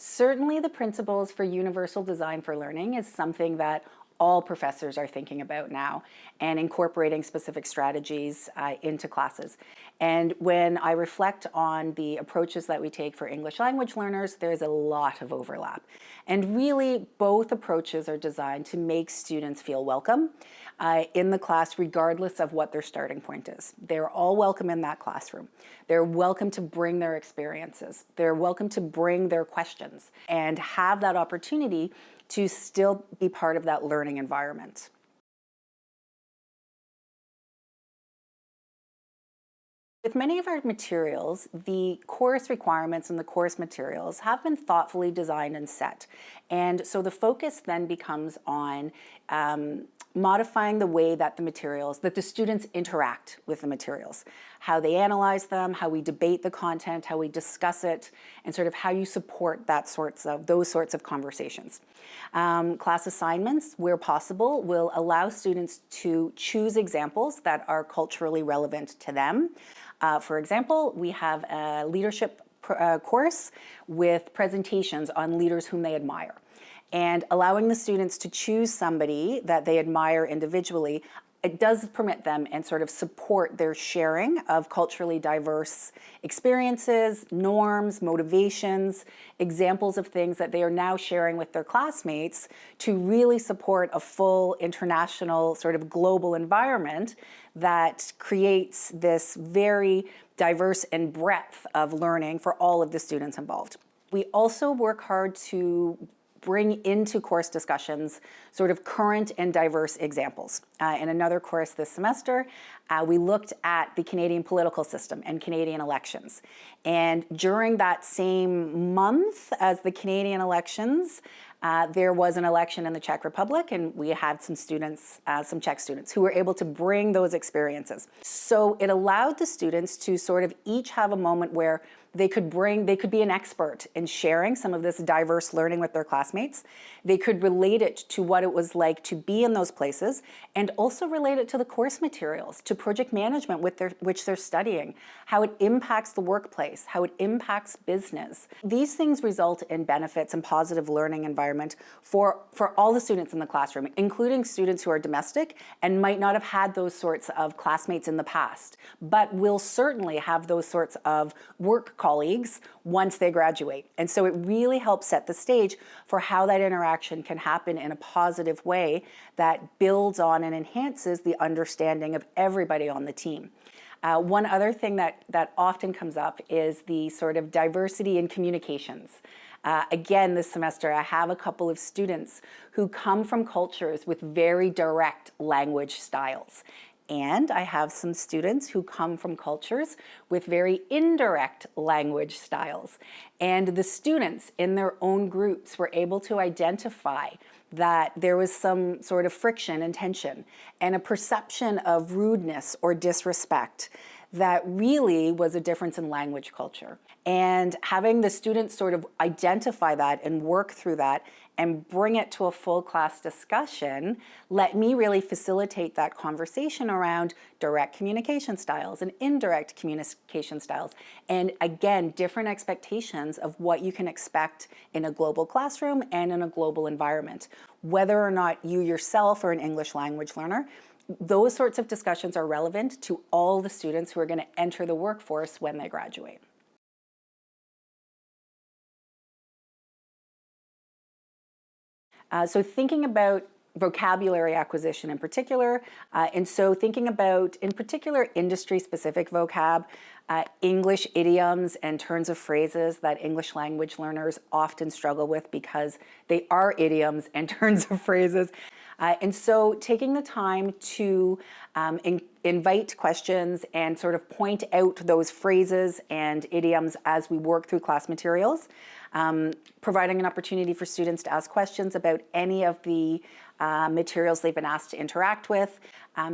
Certainly the principles for universal design for learning is something that all professors are thinking about now and incorporating specific strategies into classes. And when I reflect on the approaches that we take for English language learners, there's a lot of overlap. And really, both approaches are designed to make students feel welcome in the class, regardless of what their starting point is. They're all welcome in that classroom. They're welcome to bring their experiences. They're welcome to bring their questions and have that opportunity to still be part of that learning environment. With many of our materials, the course requirements and the course materials have been thoughtfully designed and set. And so the focus then becomes on modifying the way that the students interact with the materials, how they analyze them, how we debate the content, how we discuss it, and sort of how you support those sorts of conversations. Class assignments, where possible, will allow students to choose examples that are culturally relevant to them. For example, we have a leadership course with presentations on leaders whom they admire. And allowing the students to choose somebody that they admire individually, it does permit them and sort of support their sharing of culturally diverse experiences, norms, motivations, examples of things that they are now sharing with their classmates to really support a full international sort of global environment that creates this very diverse and breadth of learning for all of the students involved. We also work hard to bring into course discussions sort of current and diverse examples. In another course this semester, we looked at the Canadian political system and Canadian elections. And during that same month as the Canadian elections, there was an election in the Czech Republic, and we had some students, some Czech students, who were able to bring those experiences. So it allowed the students to sort of each have a moment where they could be an expert in sharing some of this diverse learning with their classmates. They could relate it to what it was like to be in those places, and also relate it to the course materials, to project management which they're studying, how it impacts the workplace, how it impacts business. These things result in benefits and positive learning environment for all the students in the classroom, including students who are domestic and might not have had those sorts of classmates in the past, but will certainly have those sorts of work colleagues once they graduate. And so it really helps set the stage for how that interaction can happen in a positive way that builds on and enhances the understanding of everybody on the team. One other thing that often comes up is the sort of diversity in communications. Again, this semester, I have a couple of students who come from cultures with very direct language styles. And I have some students who come from cultures with very indirect language styles. And the students in their own groups were able to identify that there was some sort of friction and tension and a perception of rudeness or disrespect that really was a difference in language culture. And having the students sort of identify that and work through that and bring it to a full class discussion let me really facilitate that conversation around direct communication styles and indirect communication styles. And again, different expectations of what you can expect in a global classroom and in a global environment. Whether or not you yourself are an English language learner, those sorts of discussions are relevant to all the students who are going to enter the workforce when they graduate. So thinking about vocabulary acquisition in particular, and so thinking about, in particular, industry-specific vocab, English idioms and turns of phrases that English language learners often struggle with because they are idioms and turns of phrases. And so taking the time to invite questions and sort of point out those phrases and idioms as we work through class materials, providing an opportunity for students to ask questions about any of the materials they've been asked to interact with,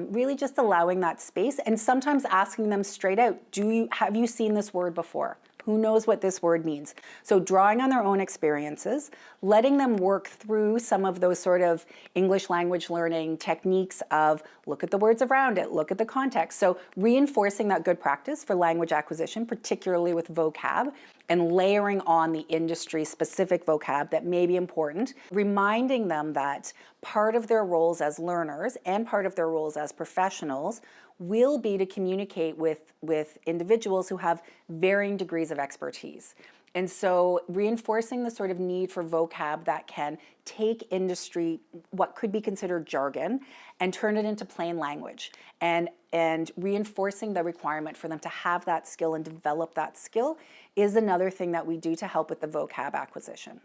really just allowing that space and sometimes asking them straight out, have you seen this word before? Who knows what this word means? So drawing on their own experiences, letting them work through some of those sort of English language learning techniques of look at the words around it, look at the context. So reinforcing that good practice for language acquisition, particularly with vocab, and layering on the industry specific vocab that may be important, reminding them that part of their roles as learners and part of their roles as professionals will be to communicate with individuals who have varying degrees of expertise. And so reinforcing the sort of need for vocab that can take industry, what could be considered jargon, and turn it into plain language, and reinforcing the requirement for them to have that skill and develop that skill is another thing that we do to help with the vocab acquisition.